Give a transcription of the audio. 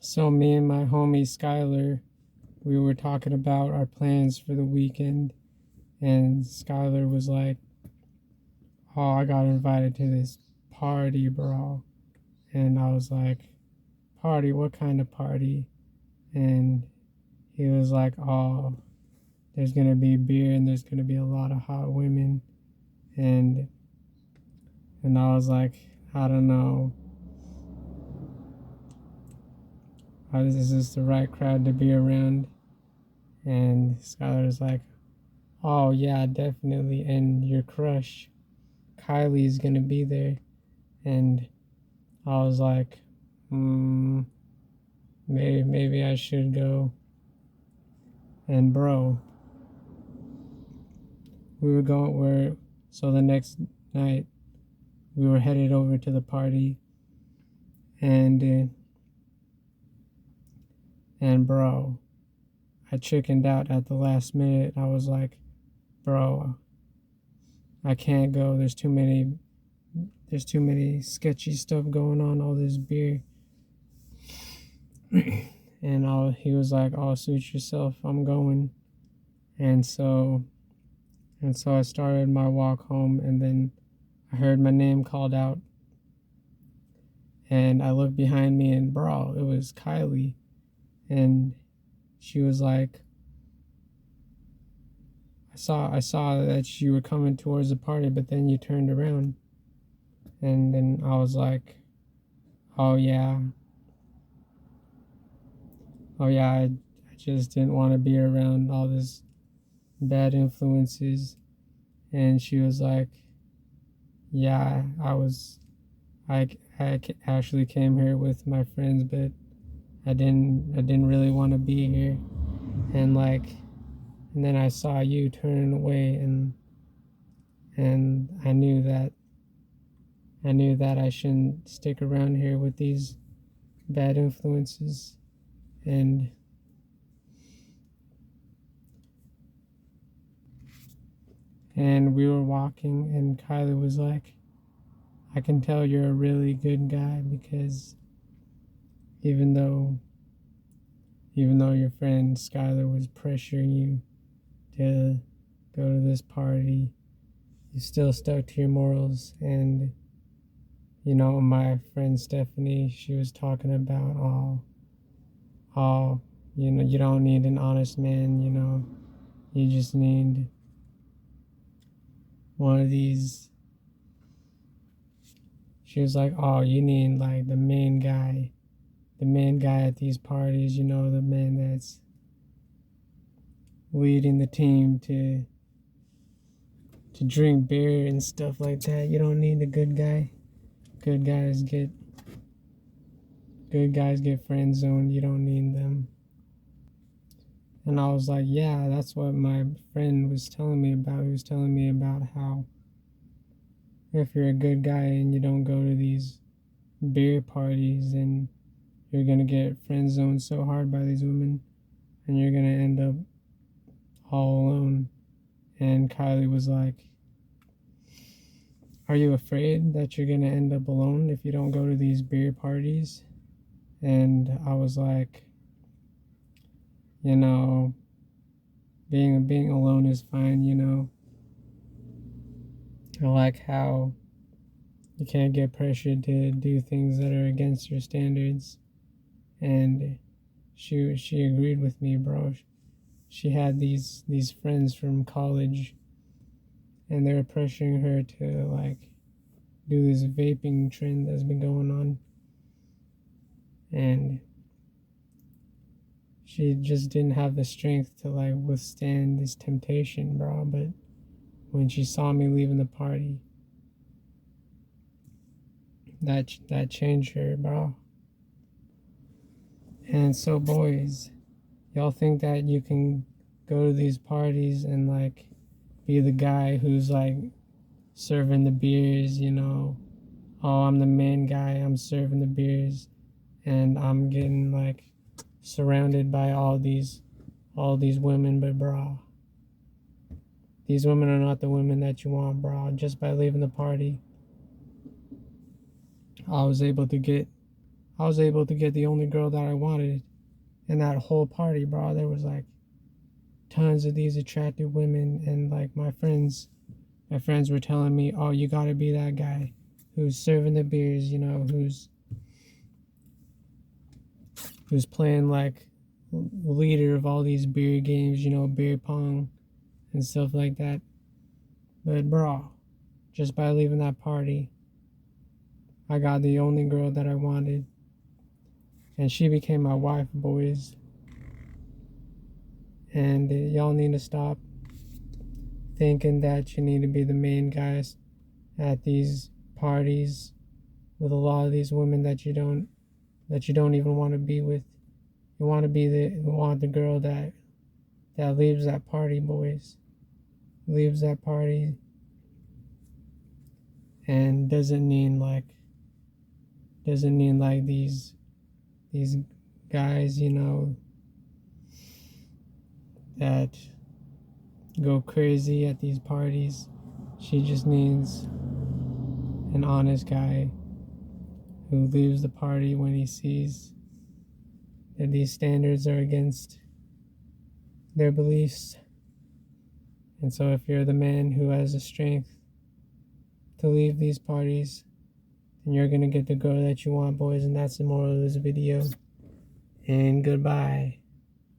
So me and my homie Skylar, we were talking about our plans for the weekend, and Skylar was like, "Oh, I got invited to this party, bro." And I was like, "Party? What kind of party?" And he was like, "Oh, there's gonna be beer and there's gonna be a lot of hot women." And I was like, "I don't know. Is this the right crowd to be around?" And Skylar was like, "Oh yeah, definitely. And your crush, Kylie's gonna be there." And I was like, maybe I should go. And bro, we were going where so the next night we were headed over to the party, and bro, I chickened out at the last minute. I was like, bro, I can't go. There's too many sketchy stuff going on, all this beer. And he was like, "Oh, suit yourself. I'm going." And so I started my walk home, and then I heard my name called out, and I looked behind me, and bro, it was Kylie, and she was like, I saw that you were coming towards the party, but then you turned around, and then I was like, "Oh yeah, I just didn't want to be around all this bad influences." And she was like, "Yeah, I actually came here with my friends, but I didn't really want to be here." And and then I saw you turning away, and I knew that I shouldn't stick around here with these bad influences. And we were walking, and Kylie was like, "I can tell you're a really good guy, because even though your friend Skylar was pressuring you to go to this party, you still stuck to your morals." And my friend Stephanie, she was talking about, you don't need an honest man, you just need one of these. She was like, "Oh, you need like the main guy at these parties, the man that's leading the team to drink beer and stuff like that. You don't need a good guy. Good guys get friend zoned. You don't need them." And I was like, "Yeah, that's what my friend was telling me about." He was telling me about how if you're a good guy and you don't go to these beer parties, and you're gonna get friend zoned so hard by these women, and you're gonna end up all alone. And Kylie was like, "Are you afraid that you're gonna end up alone if you don't go to these beer parties?" And I was like, you know, being alone is fine, I like how you can't get pressured to do things that are against your standards. And she agreed with me, bro. She had these friends from college, and they were pressuring her to like do this vaping trend that's been going on, and she just didn't have the strength to like withstand this temptation, bro. But when she saw me leaving the party, that changed her, bro. And so, boys, y'all think that you can go to these parties and like be the guy who's like serving the beers, "Oh, I'm the main guy, I'm serving the beers, and I'm getting like surrounded by all these women." But bro, these women are not the women that you want, bro. Just by leaving the party, I was able to get I was able to get the only girl that I wanted in that whole party, bro. There was like tons of these attractive women, and like my friends were telling me, "Oh, you gotta be that guy who's serving the beers, you know, who's playing like leader of all these beer games, you know, beer pong and stuff like that." But bro, just by leaving that party, I got the only girl that I wanted, and she became my wife, boys. And y'all need to stop thinking that you need to be the main guys at these parties with a lot of these women that you don't even want to be with. You want the girl that leaves that party, boys. Leaves that party and doesn't need like these guys, you know, that go crazy at these parties. She just needs an honest guy who leaves the party when he sees that these standards are against their beliefs. And so if you're the man who has the strength to leave these parties, then you're gonna get the girl that you want, boys, and that's the moral of this video. And goodbye.